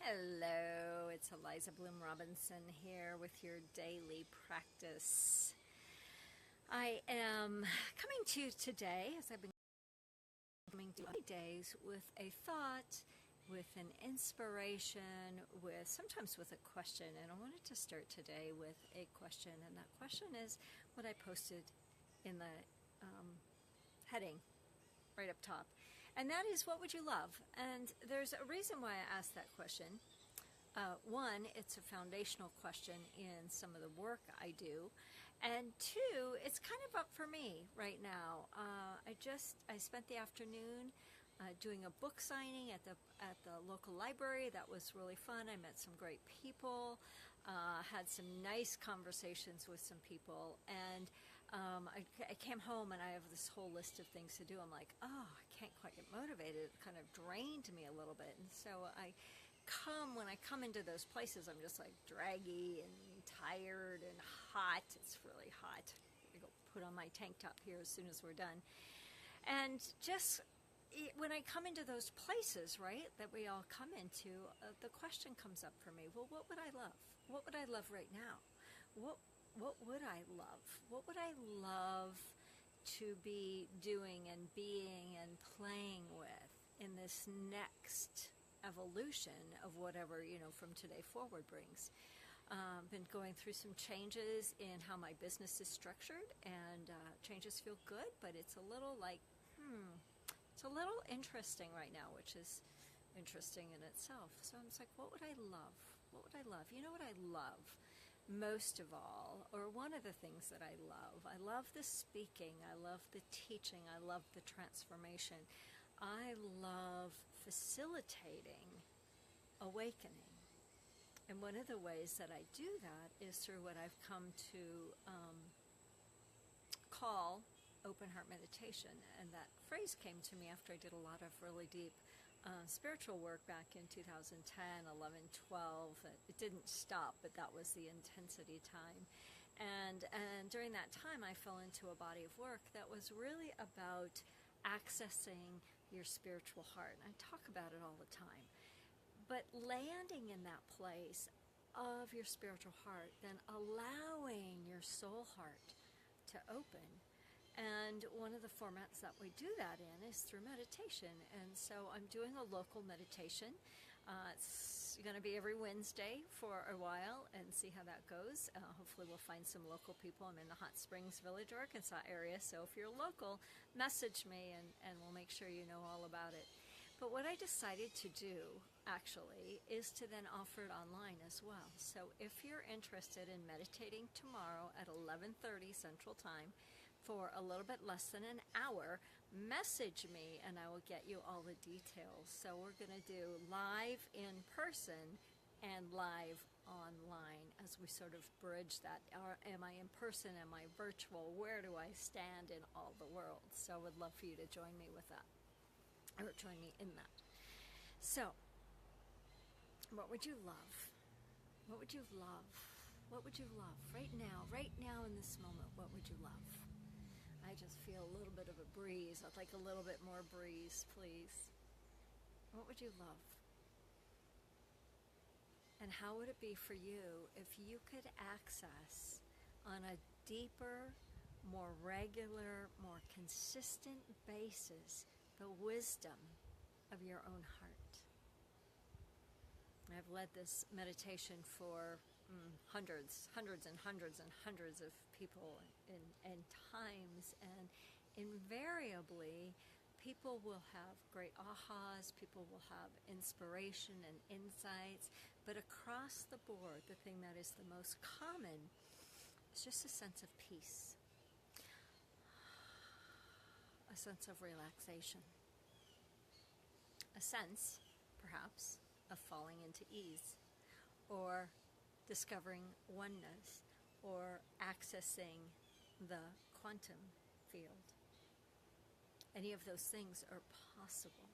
Hello, it's Eliza Bloom Robinson here with your daily practice. I am coming to you today, as I've been coming to many days, with a thought, with an inspiration, sometimes with a question. And I wanted to start today with a question, and that question is what I posted in the heading right up top. And that is, what would you love? And there's a reason why I asked that question. One, it's a foundational question in some of the work I do. And two, it's kind of up for me right now. I spent the afternoon doing a book signing at the local library. That was really fun. I met some great people, had some nice conversations with some people, and I came home and I have this whole list of things to do. I'm like, oh, I can't quite get motivated. It kind of drained me a little bit, and so when I come into those places, I'm just like draggy and tired and hot. It's really hot. I go put on my tank top here as soon as we're done. And just when I come into those places, right, that we all come into, the question comes up for me, well, what would I love? What would I love right now? What would I love? What would I love to be doing and being and playing with in this next evolution of whatever, from today forward brings? Been going through some changes in how my business is structured, and changes feel good, but it's a little like, it's a little interesting right now, which is interesting in itself. So I'm just like, what would I love? What would I love? You know what I love most of all, or one of the things that I love the speaking, I love the teaching, I love the transformation. I love facilitating awakening. And one of the ways that I do that is through what I've come to call open heart meditation. And that phrase came to me after I did a lot of really deep spiritual work back in 2010, 11, 12. It didn't stop, but that was the intensity time. And during that time, I fell into a body of work that was really about accessing your spiritual heart. And I talk about it all the time. But landing in that place of your spiritual heart, then allowing your soul heart to open. And one of the formats that we do that in is through meditation. And so I'm doing a local meditation. It's going to be every Wednesday for a while, and see how that goes. Hopefully we'll find some local people. I'm in the Hot Springs Village, Arkansas area. So if you're local, message me and we'll make sure you know all about it. But what I decided to do, actually, is to then offer it online as well. So if you're interested in meditating tomorrow at 11:30 Central Time for a little bit less than an hour, message me and I will get you all the details. So we're going to do live in person and live online as we sort of bridge that. Am I in person? Am I virtual? Where do I stand in all the world? So I would love for you to join me with that, or join me in that. So, what would you love? What would you love? What would you love right now in this moment? What would you love? I just feel a little bit of a breeze. I'd like a little bit more breeze, please. What would you love? And how would it be for you if you could access on a deeper, more regular, more consistent basis the wisdom of your own heart? I've led this meditation for hundreds of people and times, and invariably people will have great ahas, people will have inspiration and insights, but across the board, the thing that is the most common is just a sense of peace, a sense of relaxation, a sense, perhaps, of falling into ease, or discovering oneness, or accessing the quantum field. Any of those things are possible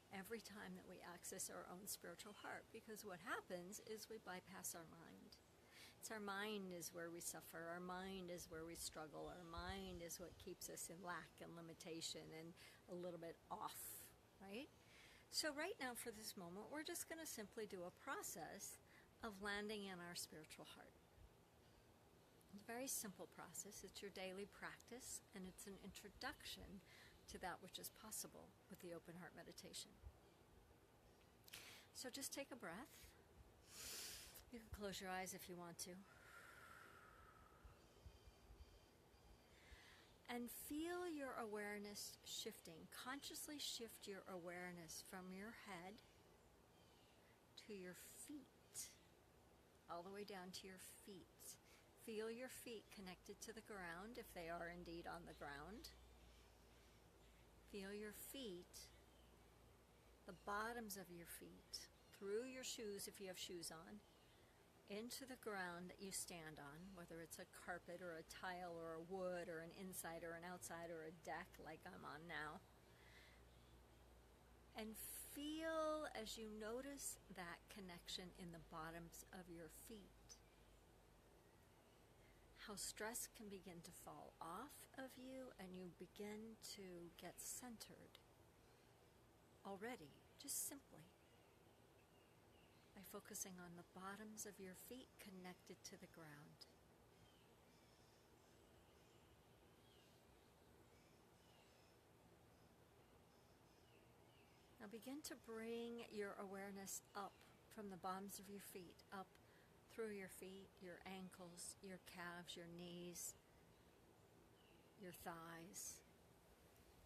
every time that we access our own spiritual heart, because what happens is we bypass our mind. It's our mind is where we suffer, our mind is where we struggle, our mind is what keeps us in lack and limitation and a little bit off, right? So right now for this moment, we're just going to simply do a process of landing in our spiritual heart. It's a very simple process. It's your daily practice, and it's an introduction to that which is possible with the open heart meditation. So just take a breath. You can close your eyes if you want to. And feel your awareness shifting. Consciously shift your awareness from your head to your feet, all the way down to your feet. Feel your feet connected to the ground, if they are indeed on the ground. Feel your feet, the bottoms of your feet, through your shoes if you have shoes on, into the ground that you stand on, whether it's a carpet or a tile or a wood or an inside or an outside or a deck like I'm on now. And feel as you notice that connection in the bottoms of your feet, how stress can begin to fall off of you and you begin to get centered already, just simply. By focusing on the bottoms of your feet connected to the ground. Now begin to bring your awareness up from the bottoms of your feet, up through your feet, your ankles, your calves, your knees, your thighs,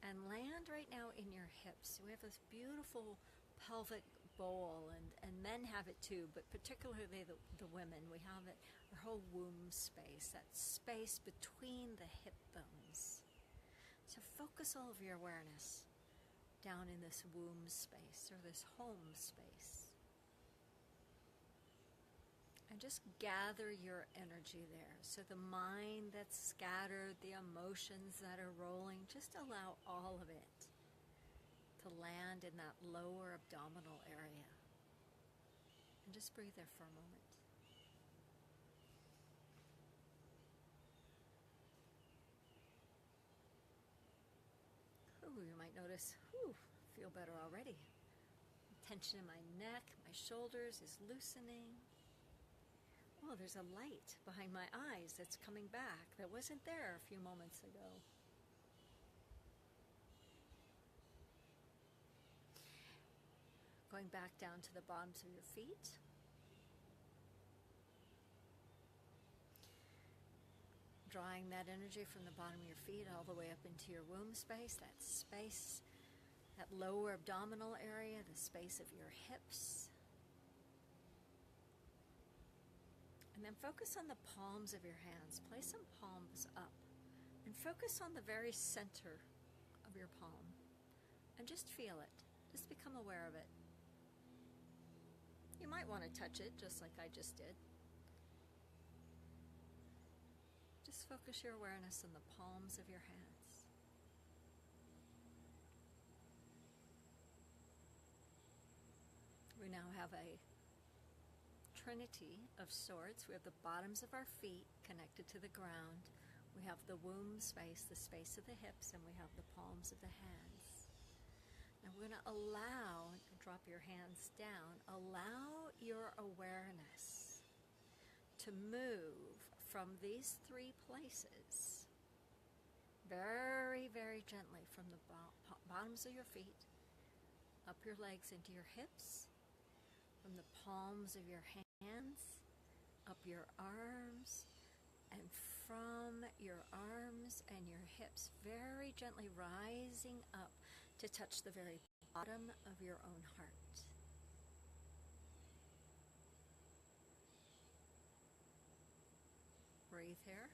and land right now in your hips. We have this beautiful pelvic bowl, and men have it too, but particularly the women. We have it, our whole womb space, that space between the hip bones. So focus all of your awareness down in this womb space, or this home space. And just gather your energy there. So the mind that's scattered, the emotions that are rolling, just allow all of it to land in that lower abdominal area. And just breathe there for a moment. Ooh, you might notice, feel better already. Tension in my neck, my shoulders is loosening. Oh, there's a light behind my eyes that's coming back that wasn't there a few moments ago. Going back down to the bottoms of your feet. Drawing that energy from the bottom of your feet all the way up into your womb space, that lower abdominal area, the space of your hips. And then focus on the palms of your hands. Place some palms up and focus on the very center of your palm. And just feel it. Just become aware of it. You might want to touch it, just like I just did. Just focus your awareness on the palms of your hands. We now have a trinity of sorts. We have the bottoms of our feet connected to the ground. We have the womb space, the space of the hips, and we have the palms of the hands. Now we're going to allow, drop your hands down, allow your awareness to move from these three places very, very gently from the bottoms of your feet, up your legs into your hips, from the palms of your hands, up your arms, and from your arms and your hips, very gently rising up to touch the very bottom of your own heart. Breathe here.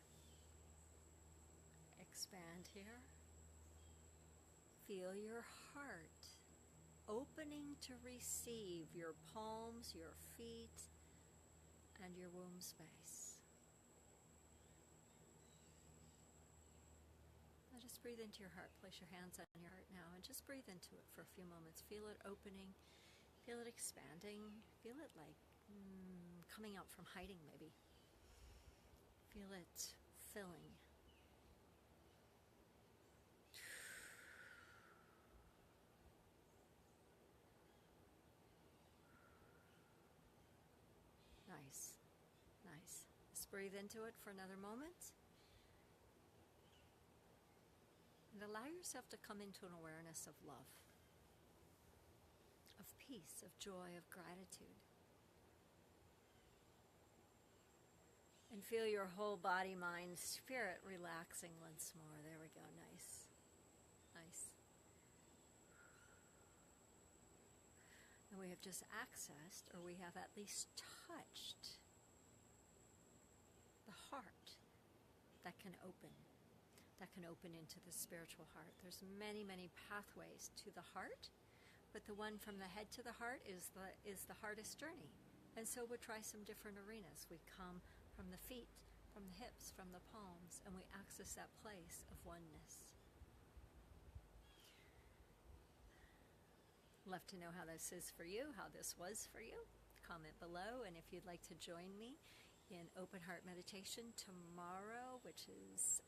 Expand here. Feel your heart opening to receive your palms, your feet, and your womb space. Now just breathe into your heart. Place your hands on your heart now and just breathe into it for a few moments. Feel it opening. Feel it expanding. Feel it like coming out from hiding maybe. Feel it filling. Nice. Nice. Let's breathe into it for another moment. And allow yourself to come into an awareness of love, of peace, of joy, of gratitude. And feel your whole body, mind, spirit relaxing once more. There we go. Nice. Nice. And we have just accessed, or we have at least touched, the heart that can open into the spiritual heart. There's many, many pathways to the heart, but the one from the head to the heart is the hardest journey. And so we'll try some different arenas. We come from the feet, from the hips, from the palms, and we access that place of oneness. Love to know how this is for you, how this was for you. Comment below, and if you'd like to join me in Open Heart Meditation tomorrow, which is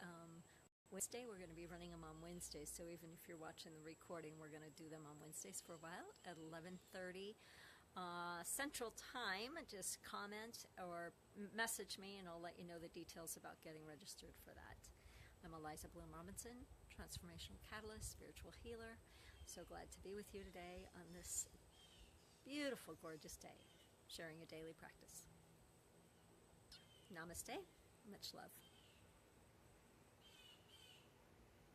Wednesday. We're going to be running them on Wednesdays, so even if you're watching the recording, we're going to do them on Wednesdays for a while at 11:30 Central Time. Just comment or message me, and I'll let you know the details about getting registered for that. I'm Eliza Bloom Robinson, Transformational Catalyst, Spiritual Healer. So glad to be with you today on this beautiful, gorgeous day, sharing a daily practice. Namaste. Much love.